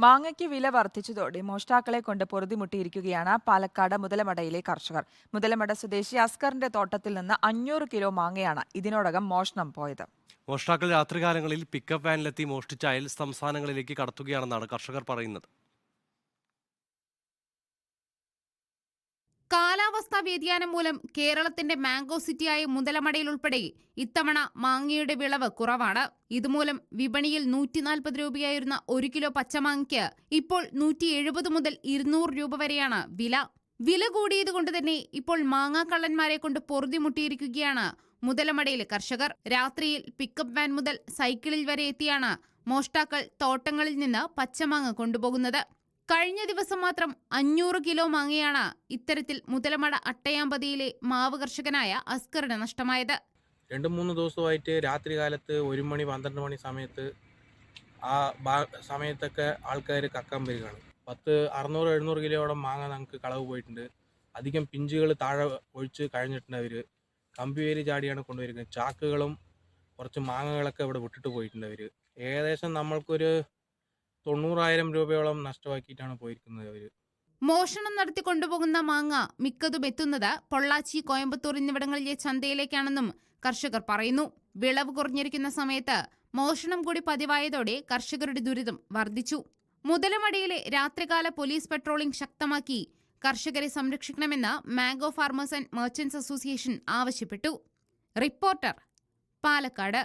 മാങ്ങയ്ക്ക് വില വർദ്ധിച്ചതോടെ മോഷ്ടാക്കളെ കൊണ്ട് പൊറുതിമുട്ടിയിരിക്കുകയാണ് പാലക്കാട് മുതലമടയിലെ കർഷകർ. മുതലമട സ്വദേശി അസ്കറിന്റെ തോട്ടത്തിൽ നിന്ന് 500 കിലോ മാങ്ങയാണ് ഇതിനോടകം മോഷണം പോയത്. മോഷ്ടാക്കൾ രാത്രികാലങ്ങളിൽ പിക്കപ്പ് വാനിലെത്തി മോഷ്ടിച്ച അയൽ സംസ്ഥാനങ്ങളിലേക്ക് കടത്തുകയാണെന്നാണ് കർഷകർ പറയുന്നത്. കാലാവസ്ഥാ വ്യതിയാനം മൂലം കേരളത്തിന്റെ മാംഗോ സിറ്റിയായ മുതലമടയിൽ ഉൾപ്പെടെ ഇത്തവണ മാങ്ങയുടെ വിളവ് കുറവാണ്. ഇതുമൂലം വിപണിയിൽ 140 രൂപയായിരുന്ന 1 കിലോ പച്ചമാങ്ങയ്ക്ക് ഇപ്പോൾ 170 മുതൽ 200 രൂപ വരെയാണ് വില. വില കൂടിയതുകൊണ്ട് തന്നെ ഇപ്പോൾ മാങ്ങാക്കള്ളന്മാരെ കൊണ്ട് പൊറുതിമുട്ടിയിരിക്കുകയാണ് മുതലമടയിലെ കർഷകർ. രാത്രിയിൽ പിക്കപ്പ് വാൻ മുതൽ സൈക്കിളിൽ വരെ എത്തിയാണ് മോഷ്ടാക്കൾ തോട്ടങ്ങളിൽ നിന്ന് പച്ചമാങ്ങ കൊണ്ടുപോകുന്നത്. കഴിഞ്ഞ ദിവസം മാത്രം 500 കിലോ മാങ്ങയാണ് ഇത്തരത്തിൽ മുതലമട അട്ടയാമ്പതിയിലെ മാവ് കർഷകനായ അസ്കറിന് നഷ്ടമായത്. 2-3 ദിവസമായിട്ട് രാത്രി കാലത്ത് 1 മണി 12 മണി സമയത്ത് സമയത്തൊക്കെ ആൾക്കാർ കക്കാൻ വരികയാണ്. 600-700 കിലോയോളം മാങ്ങ നമുക്ക് കളവ് പോയിട്ടുണ്ട്. അധികം പിഞ്ചുകൾ താഴെ ഒഴിച്ച് കഴിഞ്ഞിട്ടുണ്ട്. അവർ കമ്പിവേലി ചാടിയാണ് കൊണ്ടുവരിക. ചാക്കുകളും കുറച്ച് മാങ്ങകളൊക്കെ ഇവിടെ വിട്ടിട്ട് പോയിട്ടുണ്ട്. അവർ ഏകദേശം നമ്മൾക്കൊരു 90,000 രൂപയോളം നഷ്ടമാക്കിയിട്ടാണ് പോയിരിക്കുന്നത് അവർ. മോഷണം നടത്തി കൊണ്ടുപോകുന്ന മാങ്ങ മിക്കതും എത്തുന്നത് പൊള്ളാച്ചി, കോയമ്പത്തൂർ എന്നിവിടങ്ങളിലെ ചന്തയിലേക്കാണെന്നും കർഷകർ പറയുന്നു. വിളവ് കുറഞ്ഞിരിക്കുന്ന സമയത്ത് മോഷണം കൂടി പതിവായതോടെ കർഷകരുടെ ദുരിതം വർദ്ധിച്ചു. മുതലമടയിലെ രാത്രികാല പോലീസ് പട്രോളിംഗ് ശക്തമാക്കി കർഷകരെ സംരക്ഷിക്കണമെന്ന് mango farmers and merchants association ആവശ്യപ്പെട്ടു. റിപ്പോർട്ടർ, പാലക്കാട്.